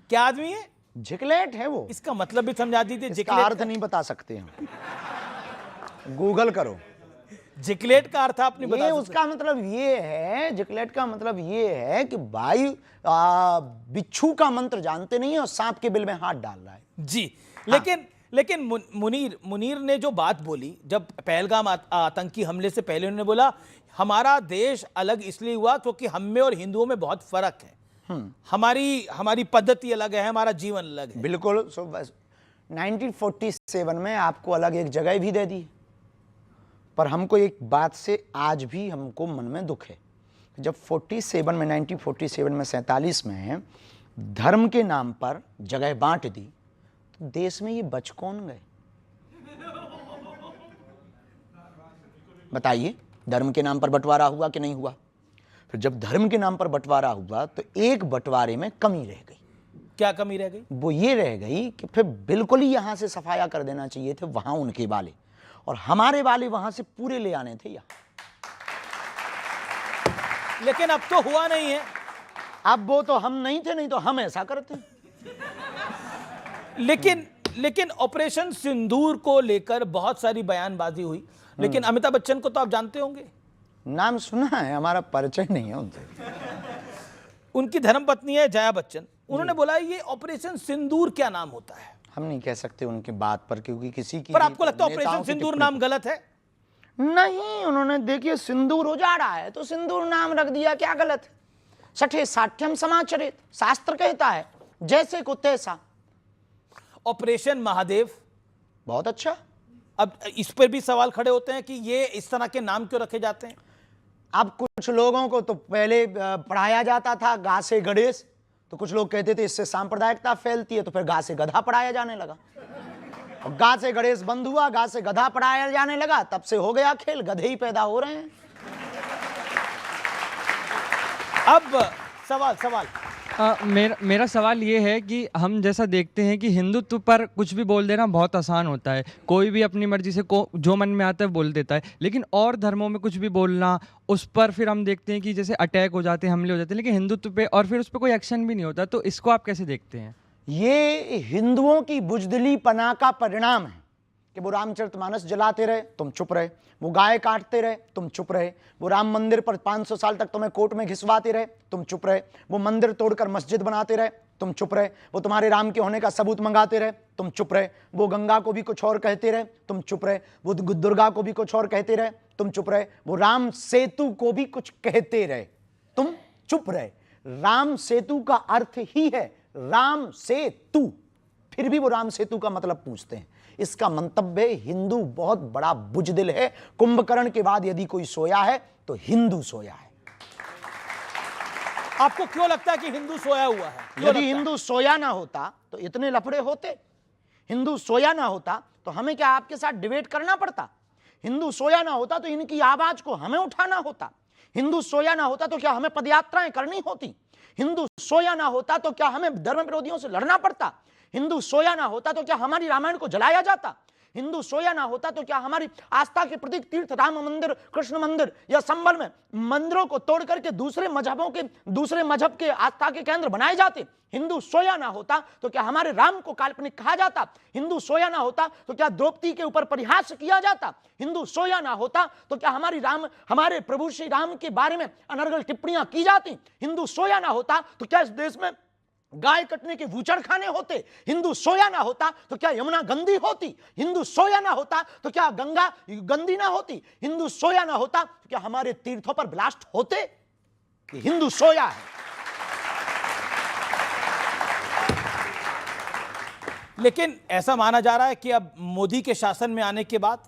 क्या आदमी है? झिकलेट है वो। इसका मतलब भी समझा दीजिए। इसका अर्थ नहीं बता सकते हम, गूगल करो। झिकलेट का अर्थ आपने बता सकते? उसका मतलब ये है, झिकलेट का मतलब ये है कि भाई बिच्छू का मंत्र जानते नहीं है और सांप के बिल में हाथ डाल रहा है जी। लेकिन मुनीर ने जो बात बोली, जब पहलगाम आतंकी हमले से पहले उन्होंने बोला हमारा देश अलग इसलिए हुआ क्योंकि हम में और हिंदुओं में बहुत फर्क है, हमारी पद्धति अलग है, हमारा जीवन अलग है। बिल्कुल। 1947 में आपको अलग एक जगह भी दे दी, पर हमको एक बात से आज भी हमको मन में दुख है। जब 1947 में 47 में धर्म के नाम पर जगह बांट दी, तो देश में ये बच कौन गए? बताइए, धर्म के नाम पर बंटवारा हुआ कि नहीं हुआ? फिर जब धर्म के नाम पर बंटवारा हुआ तो एक बंटवारे में कमी रह गई। क्या कमी रह गई? वो ये रह गई कि फिर बिल्कुल ही यहां से सफाया कर देना चाहिए थे वहां उनके वाले, और हमारे वाले वहां से पूरे ले आने थे यहाँ। लेकिन अब तो हुआ नहीं है। अब वो तो हम नहीं थे, नहीं तो हम ऐसा करते। लेकिन ऑपरेशन सिंदूर को लेकर बहुत सारी बयानबाजी हुई, लेकिन अमिताभ बच्चन को तो आप जानते होंगे। नाम सुना है, हमारा परिचय नहीं है उनसे। उनकी धर्मपत्नी है जया बच्चन, उन्होंने बोला ये ऑपरेशन सिंदूर क्या नाम होता है? हम नहीं कह सकते उनकी बात पर, क्योंकि किसी की। पर आपको लगता है नेताओं ऑपरेशन की सिंदूर टिप्पणी नाम गलत है? नहीं, उन्होंने देखिए सिंदूर उजाड़ा है तो सिंदूर नाम रख दिया, क्या गलत है? सठे साठ्यम समाचरित, शास्त्र कहता है जैसे को तैसा। ऑपरेशन महादेव बहुत अच्छा। अब इस पर भी सवाल खड़े होते हैं कि ये इस तरह के नाम क्यों रखे जाते हैं? अब कुछ लोगों को तो पहले पढ़ाया जाता था गा से गणेश, तो कुछ लोग कहते थे इससे सांप्रदायिकता फैलती है, तो फिर गा से गधा पढ़ाया जाने लगा। और गा से गणेश बंद हुआ, गा से गधा पढ़ाया जाने लगा, तब से हो गया खेल, गधे ही पैदा हो रहे हैं। अब सवाल मेरा सवाल ये है कि हम जैसा देखते हैं कि हिंदुत्व पर कुछ भी बोल देना बहुत आसान होता है, कोई भी अपनी मर्जी से जो मन में आता है बोल देता है, लेकिन और धर्मों में कुछ भी बोलना, उस पर फिर हम देखते हैं कि जैसे अटैक हो जाते हैं, हमले हो जाते हैं, लेकिन हिंदुत्व पे और फिर उस पर कोई एक्शन भी नहीं होता। तो इसको आप कैसे देखते हैं? ये हिंदुओं की बुजदिली पना का परिणाम है कि वो रामचरितमानस जलाते रहे, तुम चुप रहे, वो गाय काटते रहे, तुम चुप रहे, वो राम मंदिर पर 500 साल तक तुम्हें कोर्ट में घिसवाते रहे, तुम चुप रहे, वो मंदिर तोड़कर मस्जिद बनाते रहे, तुम चुप रहे, वो तुम्हारे राम के होने का सबूत मंगाते रहे, तुम चुप रहे, वो गंगा को भी कुछ और कहते रहे, तुम चुप रहे, वो दुर्गा को भी कुछ और कहते रहे, तुम चुप रहे, वो राम सेतु को भी कुछ कहते रहे, तुम चुप रहे। राम सेतु का अर्थ ही है राम सेतु, फिर भी वो राम सेतु का मतलब पूछते हैं। इसका मंतव्य हिंदू बहुत बड़ा बुजदिल है। कुंभकर्ण के बाद यदि कोई सोया है तो हिंदू सोया है। आपको क्यों लगता है कि हिंदू सोया हुआ है? यदि हिंदू सोया ना होता तो इतने लफड़े होते? हिंदू सोया ना होता तो हमें क्या आपके साथ डिबेट करना पड़ता? हिंदू सोया ना होता तो इनकी आवाज को हमें उठाना होता? हिंदू सोया ना होता तो क्या हमें पदयात्राएं करनी होती? हिंदू सोया ना होता तो क्या हमें धर्म विरोधियों से लड़ना पड़ता? हिंदू सोया ना होता तो क्या हमारी रामायण को जलाया जाता? हिंदू सोया ना होता तो क्या हमारी आस्था के प्रतीक तीर्थ राम मंदिर, कृष्ण मंदिर या संबल में मंदिरों को तोड़ करके दूसरे मजहब के आस्था के केंद्र बनाए जाते? हिंदू सोया ना होता तो क्या हमारे राम को काल्पनिक कहा जाता? हिंदू सोया ना होता तो क्या द्रौपदी के ऊपर परिहास किया जाता? हिंदू सोया ना होता तो क्या हमारे प्रभु श्री राम के बारे में अनर्गल टिप्पणियां की जाती? हिंदू सोया ना होता तो क्या इस देश में गाय कटने के वूचड़ खाने होते? हिंदू सोया ना होता तो क्या यमुना गंदी होती? हिंदू सोया ना होता तो क्या गंगा गंदी ना होती? हिंदू सोया ना होता तो क्या हमारे तीर्थों पर ब्लास्ट होते? हिंदू सोया है। लेकिन ऐसा माना जा रहा है कि अब मोदी के शासन में आने के बाद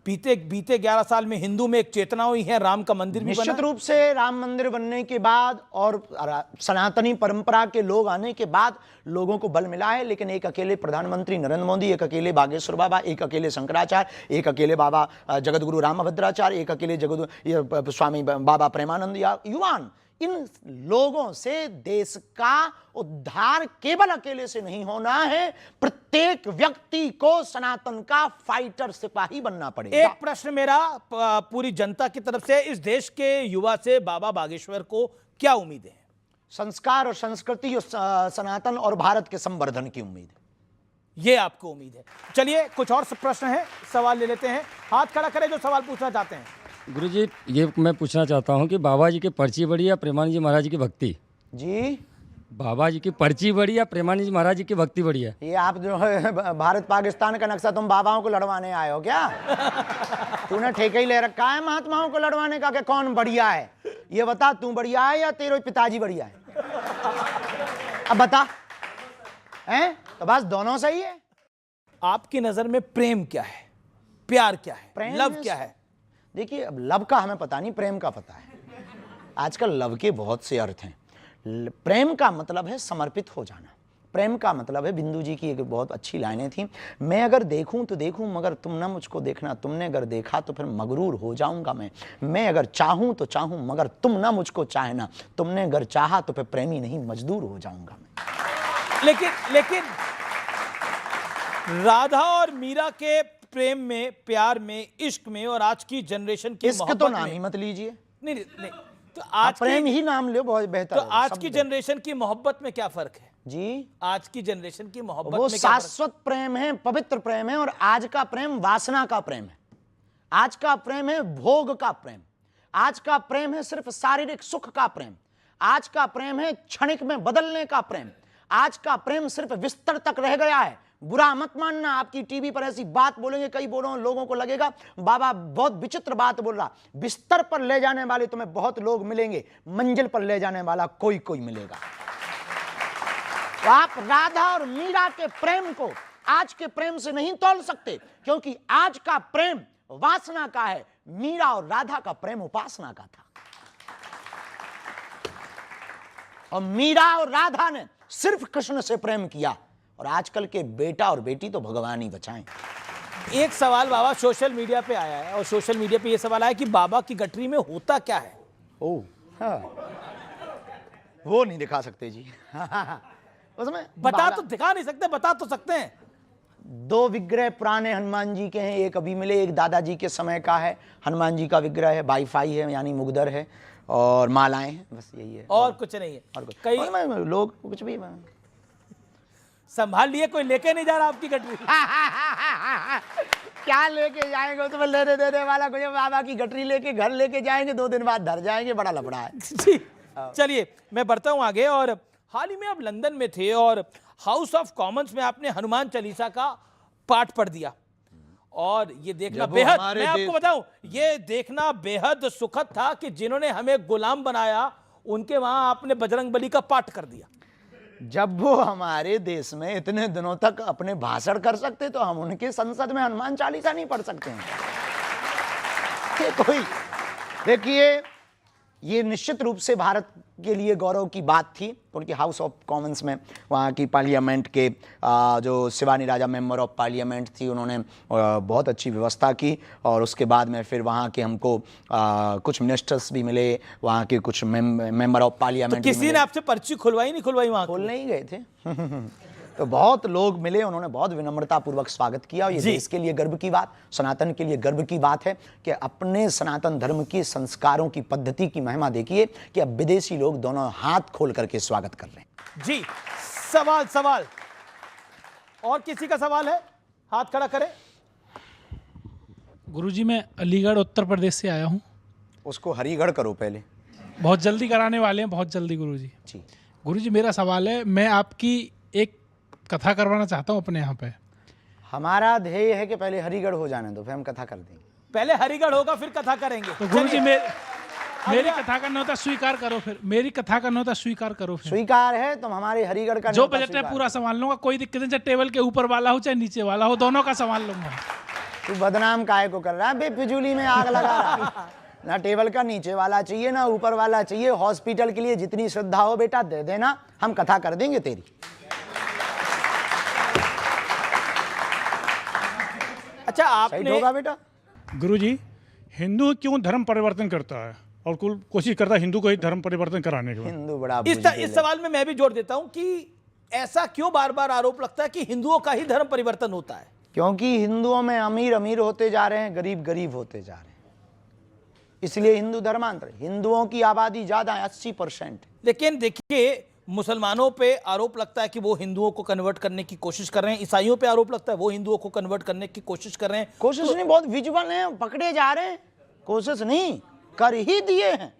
बीते 11 साल में हिंदू में एक चेतना हुई है, राम का मंदिर भी बना। निश्चित रूप से राम मंदिर बनने के बाद और सनातनी परंपरा के लोग आने के बाद लोगों को बल मिला है। लेकिन एक अकेले प्रधानमंत्री नरेंद्र मोदी, एक अकेले बागेश्वर बाबा, एक अकेले शंकराचार्य, एक अकेले बाबा जगतगुरु रामभद्राचार्य, एक अकेले स्वामी बाबा प्रेमानंद या युवान, इन लोगों से देश का उद्धार केवल अकेले से नहीं होना है। प्रत्येक व्यक्ति को सनातन का फाइटर सिपाही बनना पड़ेगा। एक प्रश्न मेरा पूरी जनता की तरफ से, इस देश के युवा से बाबा बागेश्वर को क्या उम्मीदें हैं? संस्कार और संस्कृति और सनातन और भारत के संवर्धन की उम्मीद है। ये आपको उम्मीद है। चलिए कुछ और प्रश्न है, सवाल ले लेते हैं। हाथ खड़ा करें जो सवाल पूछना चाहते हैं। गुरुजी, ये मैं पूछना चाहता हूँ कि बाबा जी की पर्ची बड़ी या प्रेमानंद जी महाराज की भक्ति? जी, बाबा जी की पर्ची बड़ी या प्रेमानंद जी महाराज जी की भक्ति बड़ी है? ये आप जो है भारत पाकिस्तान का नक्शा तुम बाबाओं को लड़वाने आए हो क्या? तूने ठेका ही ले रखा है महात्माओं को लड़वाने का कि कौन बढ़िया है? ये बता, तू बढ़िया है या तेरे पिताजी बढ़िया है? अब बता, हैं? तो बस दोनों सही है। आपकी नजर में प्रेम क्या है, प्यार क्या है, लव क्या है? देखिए, अब लव का हमें पता नहीं, प्रेम का पता है। आजकल लव के बहुत से अर्थ हैं। प्रेम का मतलब है समर्पित हो जाना। प्रेम का मतलब है, बिंदु जी की एक बहुत अच्छी लाइनें थी, मैं अगर देखूं तो देखूं मगर तुम ना मुझको देखना, तुमने अगर देखा तो फिर मगरूर हो जाऊंगा मैं अगर चाहूं तो चाहूं मगर तुम ना मुझको चाहना, तुमने अगर चाहा तो फिर प्रेमी नहीं मजदूर हो जाऊंगा मैं। लेकिन राधा और मीरा के प्रेम में, प्यार में, इश्क में और आज की जनरेशन की इसका तो मोहब्बत नाम में, ही मत लीजिए, नहीं नहीं, तो आज प्रेम की, ही नाम लो, बहुत बेहतर तो है, आज शब्द की बेहतर। जनरेशन की मोहब्बत में क्या फर्क है? जी, आज की जनरेशन की मोहब्बत वो में क्या फर्क? शाश्वत प्रेम है, पवित्र प्रेम है, और आज का प्रेम वासना का प्रेम है। आज का प्रेम है भोग का प्रेम, आज का प्रेम है सिर्फ शारीरिक सुख का प्रेम, आज का प्रेम है क्षणिक में बदलने का प्रेम, आज का प्रेम सिर्फ बिस्तर तक रह गया है। बुरा मत मानना, आपकी टीवी पर ऐसी बात बोलेंगे कई लोगों को लगेगा बाबा बहुत विचित्र बात बोल रहा। बिस्तर पर ले जाने वाले तुम्हें बहुत लोग मिलेंगे, मंजिल पर ले जाने वाला कोई कोई मिलेगा। तो आप राधा और मीरा के प्रेम को आज के प्रेम से नहीं तोल सकते, क्योंकि आज का प्रेम वासना का है, मीरा और राधा का प्रेम उपासना का था। और मीरा और राधा ने सिर्फ कृष्ण से प्रेम किया, और आजकल के बेटा और बेटी तो भगवान ही बचाएं। एक सवाल बाबा सोशल मीडिया पे आया है, और सोशल मीडिया पे ये सवाल आया कि बाबा की गठरी में होता क्या है? ओ हाँ, वो नहीं दिखा सकते जी। उसमें बता तो दिखा नहीं सकते, बता तो सकते हैं। 2 विग्रह पुराने हनुमान जी के हैं, एक अभी मिले, एक दादाजी के समय का है हनुमान जी का विग्रह है, वाईफाई है यानी मुगदर है, और मालाएं हैं, बस यही है, और कुछ नहीं है। और कुछ कई लोग कुछ भी संभाल लिए, कोई लेके नहीं जा रहा आपकी गठरी। क्या लेके जाएंगे, तो लेने देने वाला कुछ, बाबा की गठरी लेके घर लेके जाएंगे, 2 दिन बाद धर जाएंगे, बड़ा लफड़ा है जी चलिए मैं बढ़ता हूं आगे। और हाल ही में आप लंदन में थे और हाउस ऑफ कॉमन्स में आपने हनुमान चालीसा का पाठ पढ़ दिया, और ये देखना बेहद, मैं आपको बताऊं, ये देखना बेहद सुखद था कि जिन्होंने हमें गुलाम बनाया उनके वहां आपने बजरंगबली का पाठ कर दिया। जब वो हमारे देश में इतने दिनों तक अपने भाषण कर सकते, तो हम उनके संसद में हनुमान चालीसा नहीं पढ़ सकते हैं? ये कोई, देखिए, ये निश्चित रूप से भारत के लिए गौरव की बात थी। उनकी हाउस ऑफ कॉमन्स में, वहाँ की पार्लियामेंट के जो शिवानी राजा मेंबर ऑफ पार्लियामेंट थी, उन्होंने बहुत अच्छी व्यवस्था की, और उसके बाद में फिर वहाँ के हमको कुछ मिनिस्टर्स भी मिले, वहाँ के कुछ मेंबर ऑफ पार्लियामेंट। तो किसी ने आपसे पर्ची खुलवाई नहीं खुलवाई? वहाँ खोलने ही गए थे। तो बहुत लोग मिले, उन्होंने बहुत विनम्रता पूर्वक स्वागत किया, और ये देश के लिए गर्व की बात, सनातन के लिए गर्व की बात है कि अपने सनातन धर्म की संस्कारों की पद्धति की महिमा देखिए कि अब विदेशी लोग दोनों हाथ खोल करके स्वागत कर रहे हैं। जी सवाल और किसी का सवाल है? हाथ खड़ा करें। गुरुजी, मैं अलीगढ़ उत्तर प्रदेश से आया हूँ। उसको हरिगढ़ करो पहले। बहुत जल्दी कराने वाले हैं, बहुत जल्दी गुरुजी। जी गुरुजी, मेरा सवाल है, मैं आपकी एक कथा करवाना चाहता हूँ अपने यहाँ पे। हमारा ध्येय है कि पहले हरिगढ़ हो जाने दो, फिर हम कथा कर देंगे। पहले हरिगढ़ होगा फिर कथा करेंगे। तो गुरुजी, मेरी कथा करना होता स्वीकार करो, फिर मेरी कथा करना होता स्वीकार करो। फिर स्वीकार है, तुम हमारे हरिगढ़ का जो बजट है पूरा संभाल लूंगा, कोई दिक्कत नहीं, चाहे टेबल के ऊपर वाला हो चाहे नीचे वाला हो, दोनों का संभाल लूंगा। तू बदनाम काहे को कर रहा है? बेफिजूली में आग लगा रहा है। ना टेबल का नीचे वाला चाहिए ना ऊपर वाला चाहिए। हॉस्पिटल के लिए जितनी श्रद्धा हो बेटा दे देना, हम कथा कर देंगे तेरी। अच्छा, सही आपने होगा बेटा। गुरुजी, हिंदू क्यों धर्म परिवर्तन करता है और कुल कोशिश करता है हिंदू को ही धर्म परिवर्तन कराने के लिए? हिंदू बड़ा इस सवाल में मैं भी जोड़ देता हूं कि ऐसा क्यों बार बार आरोप लगता है कि हिंदुओं का ही धर्म परिवर्तन होता है? क्योंकि हिंदुओं में अमीर अमीर होते जा रहे हैं, गरीब गरीब होते जा रहे हैं, इसलिए हिंदू धर्मांतर। हिंदुओं की आबादी ज्यादा है, 80%। लेकिन देखिए, मुसलमानों पे आरोप लगता है कि वो हिंदुओं को कन्वर्ट करने की कोशिश कर रहे हैं, ईसाइयों पे आरोप लगता है वो हिंदुओं को कन्वर्ट करने की कोशिश कर रहे हैं। कोशिश नहीं, बहुत विजुअल है, पकड़े जा रहे हैं। कोशिश नहीं, कर ही दिए हैं,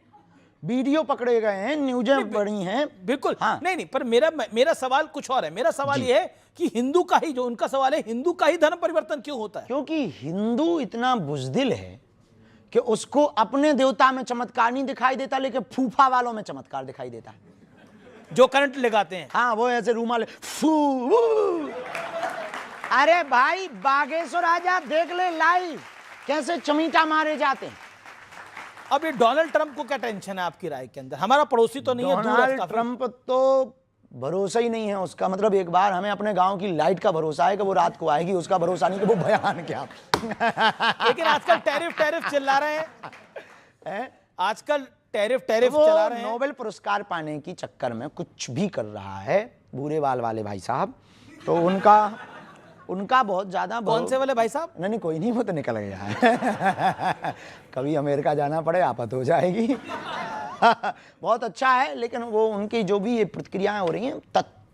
वीडियो पकड़े गए हैं, न्यूज़ें पड़ी हैं। बिल्कुल हाँ। नहीं, पर मेरा सवाल कुछ और है। मेरा सवाल ये है कि हिंदू का ही, जो उनका सवाल है, हिंदू का ही धर्म परिवर्तन क्यों होता है? क्योंकि हिंदू इतना बुजदिल है कि उसको अपने देवता में चमत्कार नहीं दिखाई देता, लेकिन फूफा वालों में चमत्कार दिखाई देता है, जो करंट लगाते हैं। हाँ, वो ऐसे रूमाल फू। अरे भाई, बागेश्वर आजा, देख ले लाइव कैसे चमीटा मारे जाते हैं। अब ये डोनाल्ड ट्रंप को क्या टेंशन है आपकी राय के अंदर? हमारा पड़ोसी तो नहीं है, दूर है डोनाल्ड काफी। ट्रंप तो भरोसा ही नहीं है उसका। मतलब एक बार हमें अपने गांव की लाइट का भरोसा है कि वो रात को आएगी, उसका भरोसा नहीं कि वो बयान क्या। लेकिन आजकल टैरिफ चिल्ला रहे हैं, आजकल टैरिफ वो चला रहे हैं। नोबेल पुरस्कार पाने की चक्कर में कुछ भी कर रहा है, भूरे बाल वाले भाई साहब, तो उनका बहुत ज़्यादा कौन से वाले भाई साहब? नहीं कोई नहीं, वो तो निकल गया है कभी अमेरिका जाना पड़े आफत हो जाएगी बहुत अच्छा है, लेकिन वो उनकी जो भी ये प्रतिक्रियाएं हो रही हैं,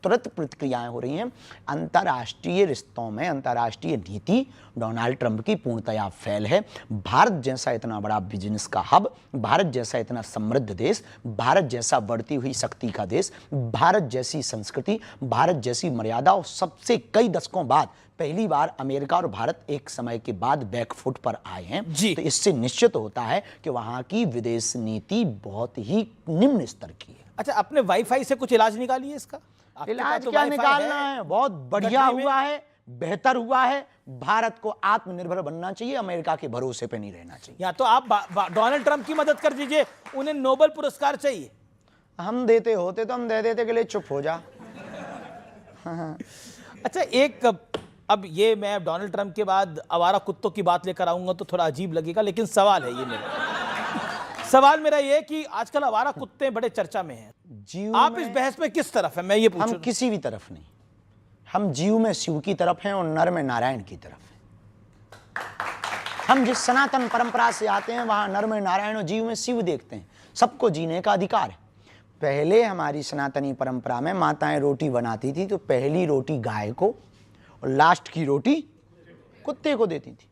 तुरंत प्रतिक्रियाएं हो रही हैं। अंतर्राष्ट्रीय रिश्तों में अंतर्राष्ट्रीय नीति डोनाल्ड ट्रंप की पूर्णतया फेल है। भारत जैसा इतना बड़ा बिजनेस का हब, भारत जैसा इतना समृद्ध देश, भारत जैसा बढ़ती हुई शक्ति का देश, भारत जैसी संस्कृति, भारत जैसी मर्यादा, और सबसे कई दशकों बाद पहली बार अमेरिका और भारत एक समय के बाद बैकफुट पर आए हैं जी। तो इससे निश्चित होता है कि वहां की विदेश नीति बहुत ही निम्न स्तर की है। अच्छा, अपने वाईफाई से कुछ इलाज निकालिए इसका? आपके पास इलाज तो क्या वाईफाई निकालना है, बहुत बढ़िया गठरी में। हुआ है, बेहतर हुआ है। भारत को आत्मनिर्भर बनना चाहिए, अमेरिका के भरोसे पे नहीं रहना चाहिए। या तो आप डोनाल्ड ट्रंप की मदद कर दीजिए, उन्हें नोबेल पुरस्कार चाहिए। हम देते होते तो हम दे देते के लिए चुप हो जा। अच्छा, एक अब ये मैं डोनाल्ड ट्रंप के बाद आवारा कुत्तों की बात लेकर आऊंगा तो थोड़ा अजीब लगेगा, लेकिन सवाल है ये मेरा सवाल मेरा ये कि आजकल आवारा कुत्ते बड़े चर्चा में हैं। जीव आप में इस बहस में किस तरफ है, मैं ये हम पूछूं? किसी भी तरफ नहीं, हम जीव में शिव की तरफ हैं और नर में नारायण की तरफ हैं। हम जिस सनातन परंपरा से आते हैं वहां नर में नारायण और जीव में शिव देखते हैं। सबको जीने का अधिकार है। पहले हमारी सनातनी परंपरा में माताएं रोटी बनाती थी तो पहली रोटी गाय को और लास्ट की रोटी कुत्ते को देती थी।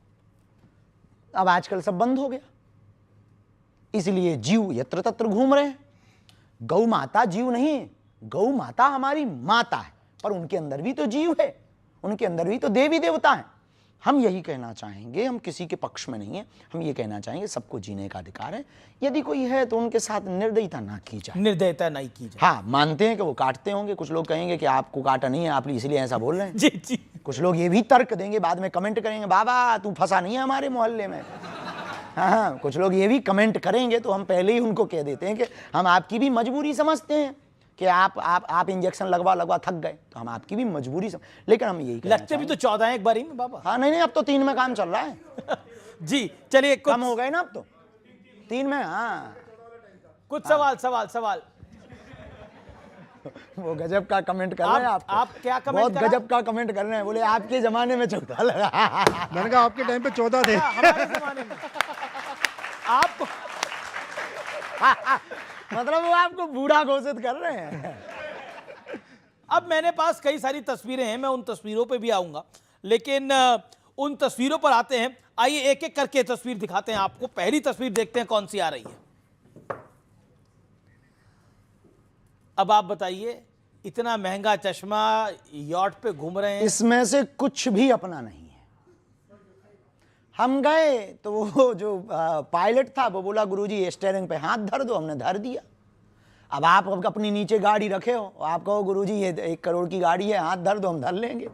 अब आजकल सब बंद हो गया, इसलिए जीव यत्र तत्र घूम रहे हैं। गौ माता जीव नहीं है, गौ माता हमारी माता है, पर उनके अंदर भी तो जीव है, उनके अंदर भी तो देवी देवता हैं। हम यही कहना चाहेंगे, हम किसी के पक्ष में नहीं है, हम ये कहना चाहेंगे सबको जीने का अधिकार है। यदि कोई है तो उनके साथ निर्दयता ना की जाए, निर्दयता नहीं की जाए। हाँ, मानते हैं कि वो काटते होंगे, कुछ लोग कहेंगे कि आपको काटा नहीं है, आप इसलिए ऐसा बोल रहे हैं। जी जी। कुछ लोग ये भी तर्क देंगे, बाद में कमेंट करेंगे, बाबा तू फंसा नहीं है हमारे मोहल्ले में। हाँ, कुछ लोग ये भी कमेंट करेंगे, तो हम पहले ही उनको कह देते हैं कि हम आपकी भी मजबूरी समझते हैं कि आप इंजेक्शन लगवा थक गए, तो हम आपकी भी मजबूरी लेकिन हम यही लगते भी तो 14 हैं एक बारी में बाबा। हाँ नहीं, अब तो 3 में काम चल रहा है जी चलिए, कम हो गए ना अब तो 3 में। हाँ, कुछ सवाल वो गजब का कमेंट कर रहे हैं आप क्या कमेंट बहुत करा? गजब का कमेंट कर रहे हैं, बोले आपके जमाने में 14 लगा। मैंने कहा आपके टाइम पे 14 थे। हमारे जमाने में आप मतलब वो आपको बूढ़ा घोषित कर रहे हैं। अब मेरे पास कई सारी तस्वीरें हैं, मैं उन तस्वीरों पे भी आऊंगा, लेकिन उन तस्वीरों पर आते हैं। आइए एक एक करके तस्वीर दिखाते हैं आपको। पहली तस्वीर देखते हैं कौन सी आ रही है। अब आप बताइए, इतना महंगा चश्मा, यॉट पे घूम रहे हैं। इसमें से कुछ भी अपना नहीं है। हम गए तो वो जो पायलट था वो बोला गुरुजी स्टीयरिंग पे हाथ धर दो, हमने धर दिया। अब आप अपनी नीचे गाड़ी रखे हो, आप कहो गुरुजी ये 1 करोड़ की गाड़ी है, हाथ धर दो, हम धर लेंगे।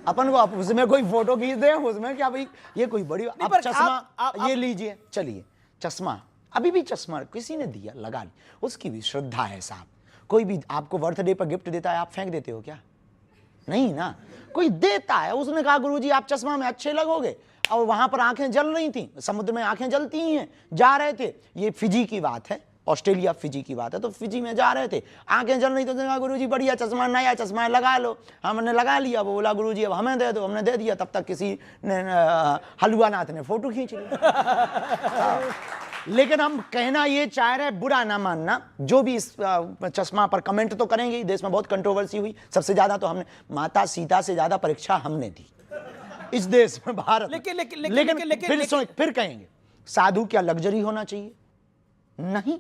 अपन को आप उसमें कोई फोटो खींच दे, उसमें क्या भाई ये कोई बड़ी। अब चश्मा ये लीजिए, चलिए चश्मा, अभी भी चश्मा किसी ने दिया, लगा ली, उसकी भी श्रद्धा है साहब। कोई भी आपको बर्थडे पर गिफ्ट देता है, आप फेंक देते हो क्या? नहीं ना, कोई देता है। उसने कहा गुरुजी आप चश्मा में अच्छे लगोगे, और वहां पर आंखें जल रही थी, समुद्र में आंखें जलती ही हैं, जा रहे थे। ये फिजी की बात है, ऑस्ट्रेलिया फिजी की बात है, तो फिजी में जा रहे थे, आंखें जल रही, तो कहा गुरुजी बढ़िया चश्मा, नया चश्मा है, लगा लो। हमने लगा लिया। वो बोला गुरुजी अब हमें दे दो, हमने दे दिया। तब तक किसी ने हलवा नाथ ने फोटो खींच ली। लेकिन हम कहना ये चाह रहे, बुरा ना मानना, जो भी इस चश्मा पर कमेंट तो करेंगे ही। देश में बहुत कंट्रोवर्सी हुई, सबसे ज्यादा तो हमने माता सीता से ज्यादा परीक्षा हमने दी इस देश में, भारत। लेकिन फिर कहेंगे साधु क्या लग्जरी होना चाहिए? नहीं,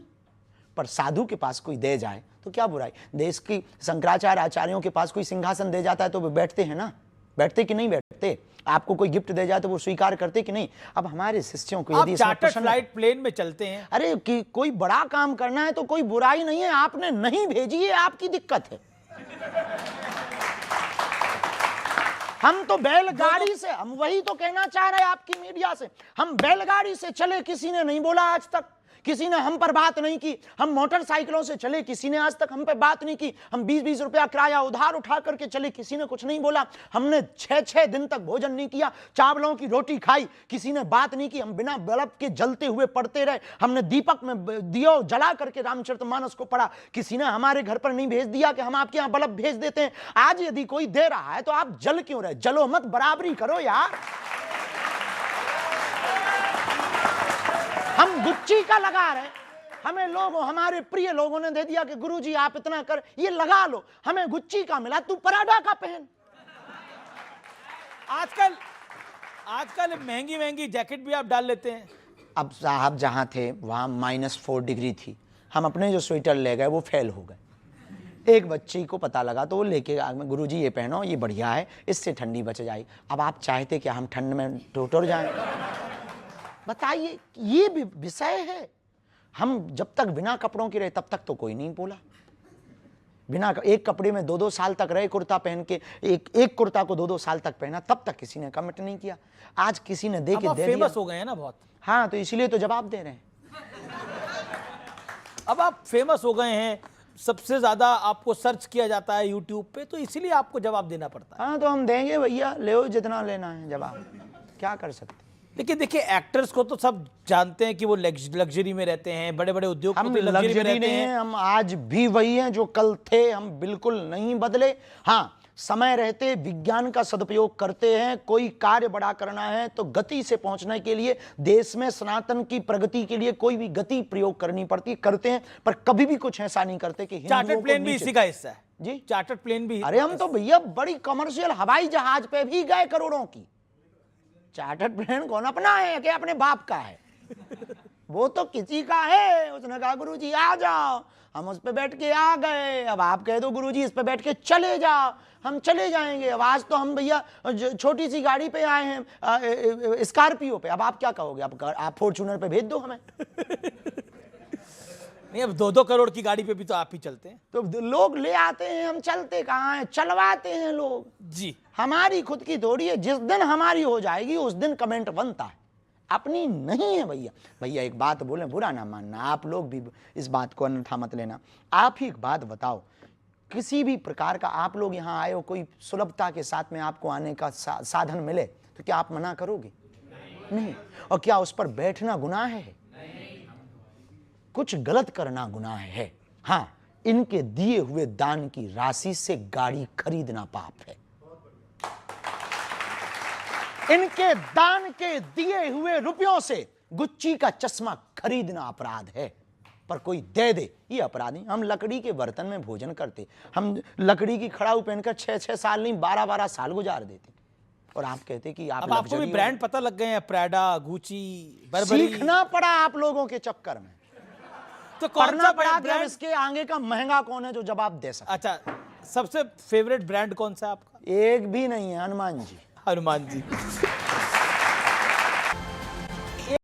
पर साधु के पास कोई दे जाए तो क्या बुराई। देश की शंकराचार्य आचार्यों के पास कोई सिंहासन दे जाता है तो वो बैठते हैं ना, बैठते कि नहीं बैठते? आपको कोई गिफ्ट दे जाए तो वो स्वीकार करते कि नहीं? अब हमारे शिष्यों को यदि चार्टर्ड फ्लाइट प्लेन में चलते हैं, अरे कि कोई बड़ा काम करना है तो कोई बुराई नहीं है। आपने नहीं भेजी है, आपकी दिक्कत है। हम तो बैलगाड़ी से, हम वही तो कहना चाह रहे हैं आपकी मीडिया से, हम बैलगाड़ी से चले, किसी ने नहीं बोला आज तक। किसी ने हम पर बात नहीं की। हम मोटरसाइकिलों से चले, किसी ने आज तक हम पे बात नहीं की। हम 20-20 रुपया किराया उधार उठा करके चले, किसी ने कुछ नहीं बोला। हमने 6-6 दिन तक भोजन नहीं किया, चावलों की रोटी खाई, किसी ने बात नहीं की। हम बिना बल्ब के जलते हुए पढ़ते रहे। हमने दीपक में दियो जला करके रामचरितमानस को पढ़ा। किसी ने हमारे घर पर नहीं भेज दिया कि हम आपके यहाँ बल्ब भेज देते हैं। आज यदि कोई दे रहा है तो आप जल क्यों रहे? जलो मत, बराबरी करो यार। हम गुच्ची का लगा रहे, हमें लोगों, हमारे प्रिय लोगों ने दे दिया कि गुरुजी आप इतना कर, ये लगा लो। हमें गुच्ची का मिला, तू पराडा का पहन। आजकल महंगी महंगी जैकेट भी आप डाल लेते हैं। अब साहब जहां थे वहां -4 डिग्री थी। हम अपने जो स्वेटर ले गए वो फेल हो गए। एक बच्ची को पता लगा तो वो लेके आ गए, गुरुजी ये पहनो, ये बढ़िया है, इससे ठंडी बच जाएगी। अब आप चाहते कि हम ठंड में टोटर जाएं? बताइए, ये भी विषय है। हम जब तक बिना कपड़ों के रहे तब तक तो कोई नहीं बोला। बिना एक कपड़े में 2-2 साल तक रहे, कुर्ता पहन के, एक कुर्ता को 2-2 साल तक पहना, तब तक किसी ने कमेंट नहीं किया। आज किसी ने दे के दे दिया। फेमस हो गए हैं ना बहुत। हाँ, तो इसीलिए तो जवाब दे रहे हैं। अब आप फेमस हो गए हैं, सबसे ज्यादा आपको सर्च किया जाता है यूट्यूब पे, तो इसीलिए आपको जवाब देना पड़ता है। हाँ, तो हम देंगे भैया, ले जितना लेना है जवाब, क्या कर सकते। लेकिन देखिए, एक्टर्स को तो सब जानते हैं कि वो लग्जरी में रहते हैं, बड़े बड़े उद्योग हम लग्जरी में लग्जरी रहते नहीं हैं। है, हम आज भी वही हैं जो कल थे। हम बिल्कुल नहीं बदले। हाँ, समय रहते विज्ञान का सदुपयोग करते हैं। कोई कार्य बड़ा करना है तो गति से पहुंचने के लिए, देश में सनातन की प्रगति के लिए कोई भी गति प्रयोग करनी पड़ती, करते हैं। पर कभी भी कुछ ऐसा नहीं करते कि चार्टर्ड प्लेन भी इसी का हिस्सा है जी। चार्टर्ड प्लेन भी। अरे हम तो भैया बड़ी कमर्शियल हवाई जहाज पे भी गए करोड़ों की। चार्टर्ड प्लेन कौन अपना है कि अपने बाप का है? वो तो किसी का है। उसने कहा गुरुजी आ जाओ, हम उस पे बैठ के आ गए। अब आप कह दो गुरुजी इस पे बैठ के चले जाओ, हम चले जाएंगे। अब आज तो हम भैया छोटी सी गाड़ी पे आए हैं, स्कॉर्पियो पे। अब आप क्या कहोगे? आप फॉर्च्यूनर पे भेज दो हमें। नहीं, अब 2-2 करोड़ की गाड़ी पे भी तो आप ही चलते हैं। तो लोग ले आते हैं, हम चलते कहाँ हैं, चलवाते हैं लोग जी। हमारी खुद की थोड़ी है। जिस दिन हमारी हो जाएगी उस दिन कमेंट बनता है, अपनी नहीं है भैया। भैया एक बात बोले, बुरा ना मानना, आप लोग भी इस बात को अन्यथा मत लेना। आप ही एक बात बताओ, किसी भी प्रकार का आप लोग यहाँ आए हो, कोई सुलभता के साथ में आपको आने का साधन मिले तो क्या आप मना करोगे? नहीं। और क्या उस पर बैठना गुनाह है? कुछ गलत करना गुनाह है। हाँ, इनके दिए हुए दान की राशि से गाड़ी खरीदना पाप है। इनके दान के दिए हुए रुपयों से गुच्ची का चश्मा खरीदना अपराध है। पर कोई दे दे ये अपराध नहीं। हम लकड़ी के बर्तन में भोजन करते, हम लकड़ी की खड़ाऊ पहनकर 6-6 साल नहीं 12-12 साल गुजार देते। और आप कहते कि आप अब आपको भी ब्रांड पता लग गए हैं, प्राडा, गुची, बर्बरी। सीखना पड़ा आप लोगों के चक्कर में। तो कौन सा करना पड़ा ब्रांड? इसके आगे का महंगा कौन है जो जवाब दे सकता? अच्छा, सबसे फेवरेट ब्रांड कौन सा है आपका? एक भी नहीं है, हनुमान जी। हनुमान जी।